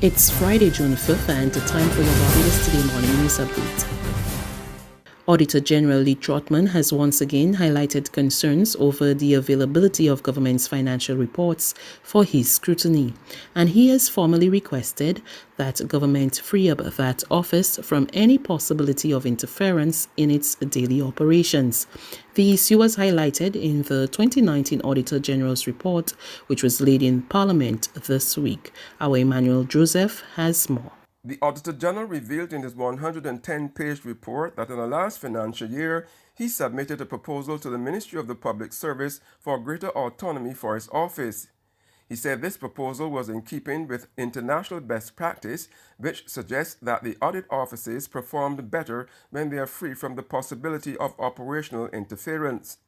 It's Friday, June 5th, and time for your Barbados Today morning news update. Auditor General Lee Trotman has once again highlighted concerns over the availability of government's financial reports for his scrutiny, and he has formally requested that government free up that office from any possibility of interference in its daily operations. The issue was highlighted in the 2019 Auditor General's report, which was laid in Parliament this week. Our Emmanuel Joseph has more. The Auditor General revealed in his 110-page report that in the last financial year, he submitted a proposal to the Ministry of the Public Service for greater autonomy for his office. He said this proposal was in keeping with international best practice, which suggests that the audit offices performed better when they are free from the possibility of operational interference.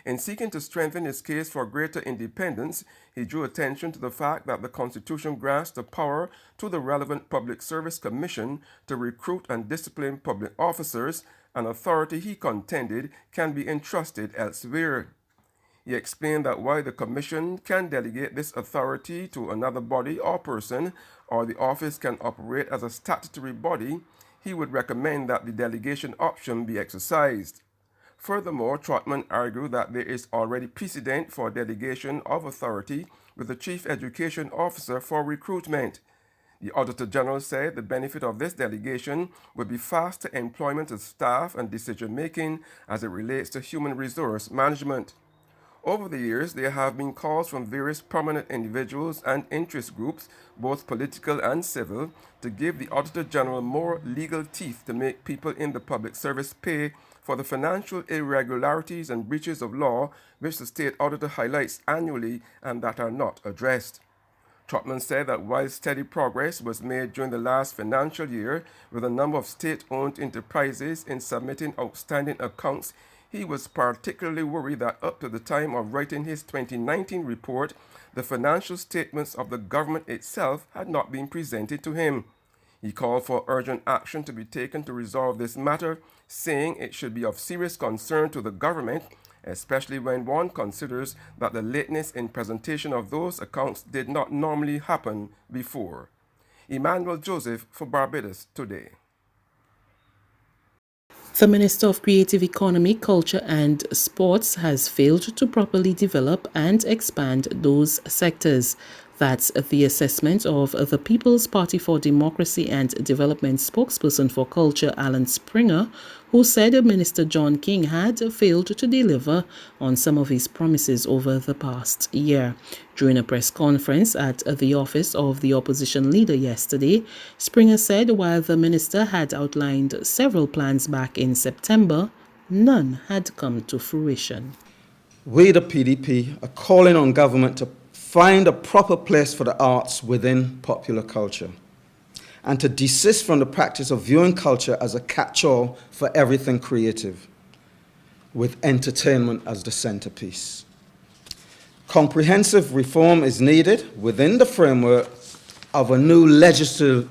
In seeking to strengthen his case for greater independence, he drew attention to the fact that the Constitution grants the power to the relevant Public Service Commission to recruit and discipline public officers, an authority he contended can be entrusted elsewhere. He explained that while the Commission can delegate this authority to another body or person, or the office can operate as a statutory body, he would recommend that the delegation option be exercised. Furthermore, Trotman argued that there is already precedent for delegation of authority with the Chief Education Officer for recruitment. The Auditor General said the benefit of this delegation would be faster employment of staff and decision-making as it relates to human resource management. Over the years, there have been calls from various prominent individuals and interest groups, both political and civil, to give the Auditor General more legal teeth to make people in the public service pay for the financial irregularities and breaches of law which the state auditor highlights annually and that are not addressed. Trotman said that while steady progress was made during the last financial year with a number of state-owned enterprises in submitting outstanding accounts, he was particularly worried that up to the time of writing his 2019 report, the financial statements of the government itself had not been presented to him. He called for urgent action to be taken to resolve this matter, saying it should be of serious concern to the government, especially when one considers that the lateness in presentation of those accounts did not normally happen before. Emmanuel Joseph for Barbados Today. The Minister of Creative Economy, Culture and Sports has failed to properly develop and expand those sectors. That's the assessment of the People's Party for Democracy and Development spokesperson for Culture, Alan Springer, who said Minister John King had failed to deliver on some of his promises over the past year. During a press conference at the office of the opposition leader yesterday, Springer said while the minister had outlined several plans back in September, none had come to fruition. We, the PDP, are calling on government to find a proper place for the arts within popular culture and to desist from the practice of viewing culture as a catch-all for everything creative, with entertainment as the centerpiece. Comprehensive reform is needed within the framework of a new legislative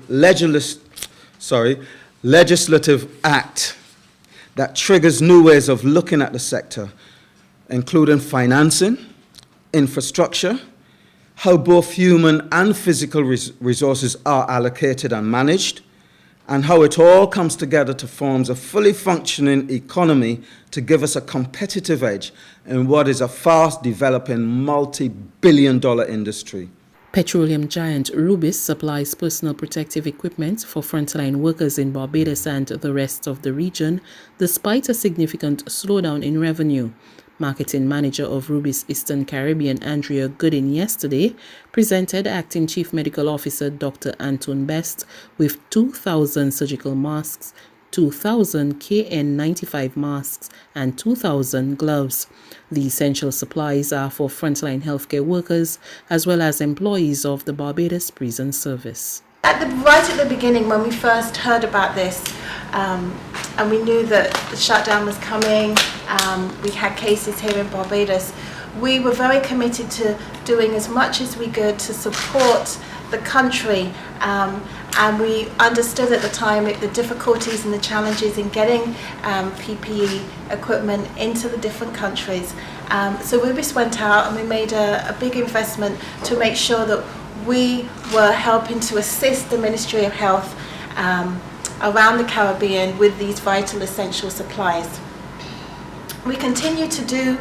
act that triggers new ways of looking at the sector, including financing, infrastructure, how both human and physical resources are allocated and managed, and how it all comes together to form a fully functioning economy to give us a competitive edge in what is a fast-developing multi-billion-dollar industry. Petroleum giant Rubis supplies personal protective equipment for frontline workers in Barbados and the rest of the region, despite a significant slowdown in revenue. Marketing manager of Rubis Eastern Caribbean, Andrea Goodin, yesterday presented Acting Chief Medical Officer Dr. Anton Best with 2,000 surgical masks, 2,000 KN95 masks, and 2,000 gloves. The essential supplies are for frontline healthcare workers as well as employees of the Barbados Prison Service. Right at the beginning, when we first heard about this, and we knew that the shutdown was coming, we had cases here in Barbados, we were very committed to doing as much as we could to support the country, and we understood at the time the difficulties and the challenges in getting PPE equipment into the different countries. So Rubis went out and we made a big investment to make sure that we were helping to assist the Ministry of Health around the Caribbean with these vital essential supplies. We continue to do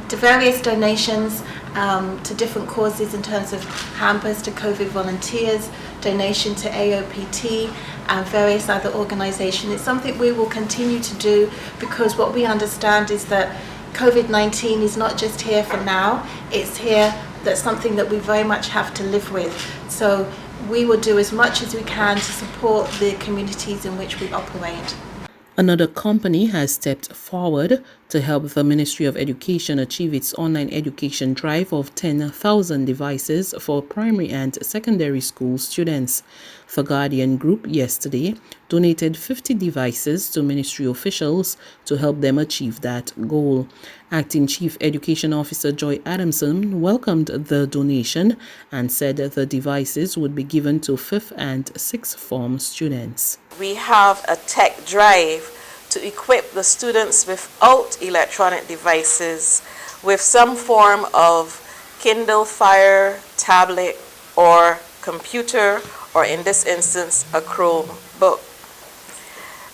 the various donations to different causes in terms of hampers to COVID volunteers, donation to AOPT and various other organisations. It's something we will continue to do because what we understand is that COVID-19 is not just here for now, it's here, that's something that we very much have to live with. So we will do as much as we can to support the communities in which we operate. Another company has stepped forward to help the Ministry of Education achieve its online education drive of 10,000 devices for primary and secondary school students. The Guardian Group yesterday donated 50 devices to ministry officials to help them achieve that goal. Acting Chief Education Officer Joy Adamson welcomed the donation and said the devices would be given to 5th and 6th form students. We have a tech drive to equip the students without electronic devices with some form of Kindle Fire, tablet, or computer, or in this instance, a Chromebook.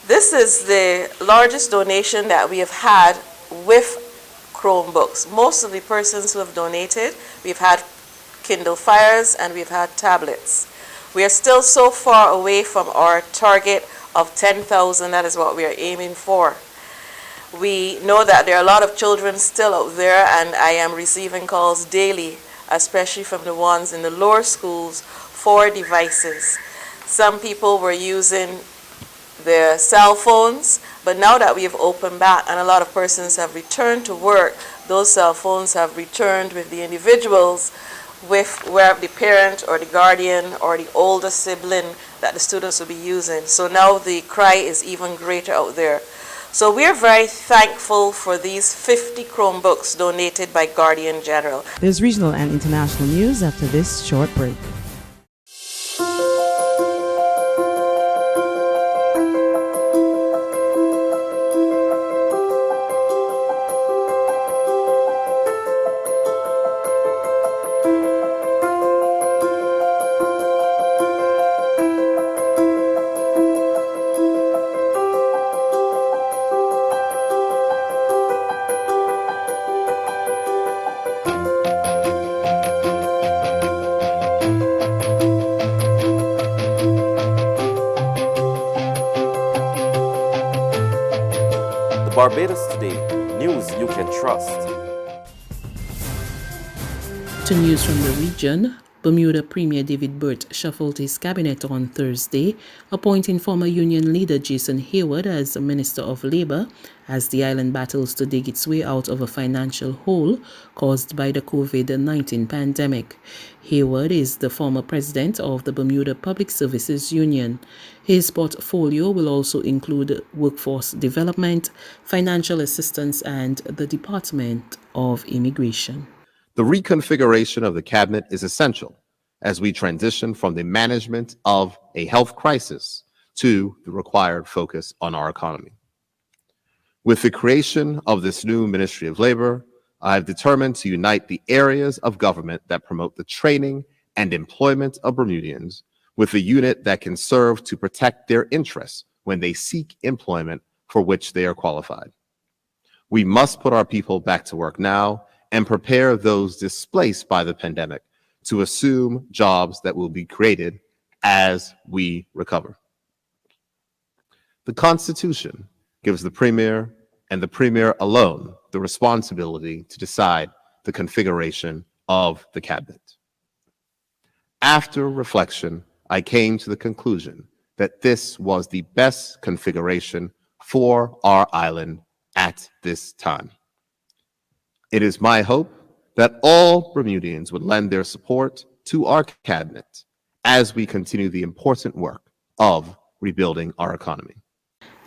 This is the largest donation that we have had with Chromebooks. Most of the persons who have donated, we've had Kindle Fires and we've had tablets. We are still so far away from our target of 10,000. That is what we are aiming for. We know that there are a lot of children still out there, and I am receiving calls daily, especially from the ones in the lower schools, for devices. Some people were using their cell phones, but now that we have opened back and a lot of persons have returned to work, those cell phones have returned with the individuals with where the parent or the guardian or the older sibling that the students will be using. So now the cry is even greater out there. So we're very thankful for these 50 Chromebooks donated by Guardian General. There's regional and international news after this short break. Barbados Today, news you can trust. To news from the region, Bermuda Premier David Burt shuffled his cabinet on Thursday, appointing former union leader Jason Hayward as Minister of Labour as the island battles to dig its way out of a financial hole caused by the COVID-19 pandemic. Hayward is the former president of the Bermuda Public Services Union. His portfolio will also include workforce development, financial assistance, and the Department of Immigration. The reconfiguration of the cabinet is essential as we transition from the management of a health crisis to the required focus on our economy. With the creation of this new Ministry of Labor, I have determined to unite the areas of government that promote the training and employment of Bermudians with a unit that can serve to protect their interests when they seek employment for which they are qualified. We must put our people back to work now and prepare those displaced by the pandemic to assume jobs that will be created as we recover. The Constitution gives the Premier and the Premier alone the responsibility to decide the configuration of the cabinet. After reflection, I came to the conclusion that this was the best configuration for our island at this time. It is my hope that all Bermudians would lend their support to our cabinet as we continue the important work of rebuilding our economy.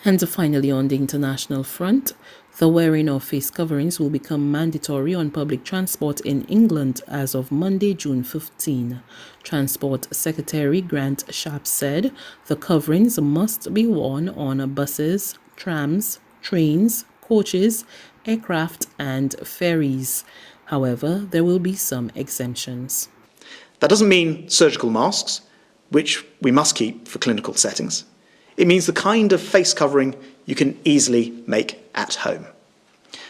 And finally, on the international front, the wearing of face coverings will become mandatory on public transport in England as of Monday, June 15. Transport Secretary Grant Sharp said the coverings must be worn on buses, trams, trains, coaches, aircraft, and ferries. However, there will be some exemptions. That doesn't mean surgical masks, which we must keep for clinical settings. It means the kind of face covering you can easily make at home.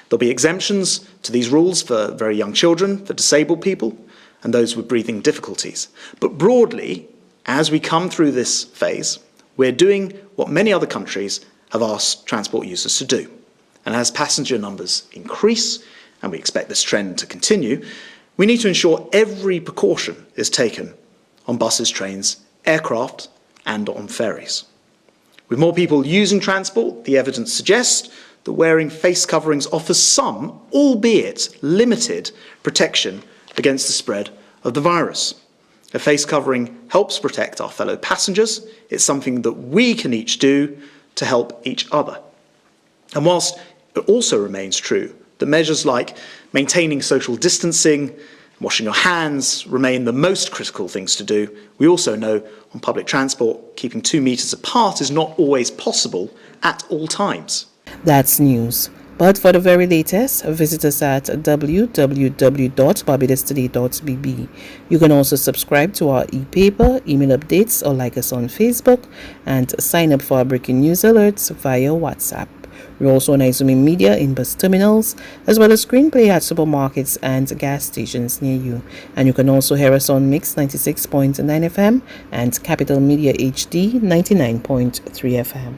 There'll be exemptions to these rules for very young children, for disabled people, and those with breathing difficulties. But broadly, as we come through this phase, we're doing what many other countries have asked transport users to do. And as passenger numbers increase, and we expect this trend to continue, we need to ensure every precaution is taken on buses, trains, aircraft, and on ferries. With more people using transport, the evidence suggests that wearing face coverings offers some, albeit limited, protection against the spread of the virus. A face covering helps protect our fellow passengers. It's something that we can each do to help each other. And whilst it also remains true that measures like maintaining social distancing, washing your hands remain the most critical things to do, we also know on public transport, keeping 2 meters apart is not always possible at all times. That's news. But for the very latest, visit us at www.barbadostoday.bb. You can also subscribe to our e-paper, email updates, or like us on Facebook, and sign up for our breaking news alerts via WhatsApp. We're also on Izumi Media in bus terminals, as well as screenplay at supermarkets and gas stations near you. And you can also hear us on Mix 96.9 FM and Capital Media HD 99.3 FM.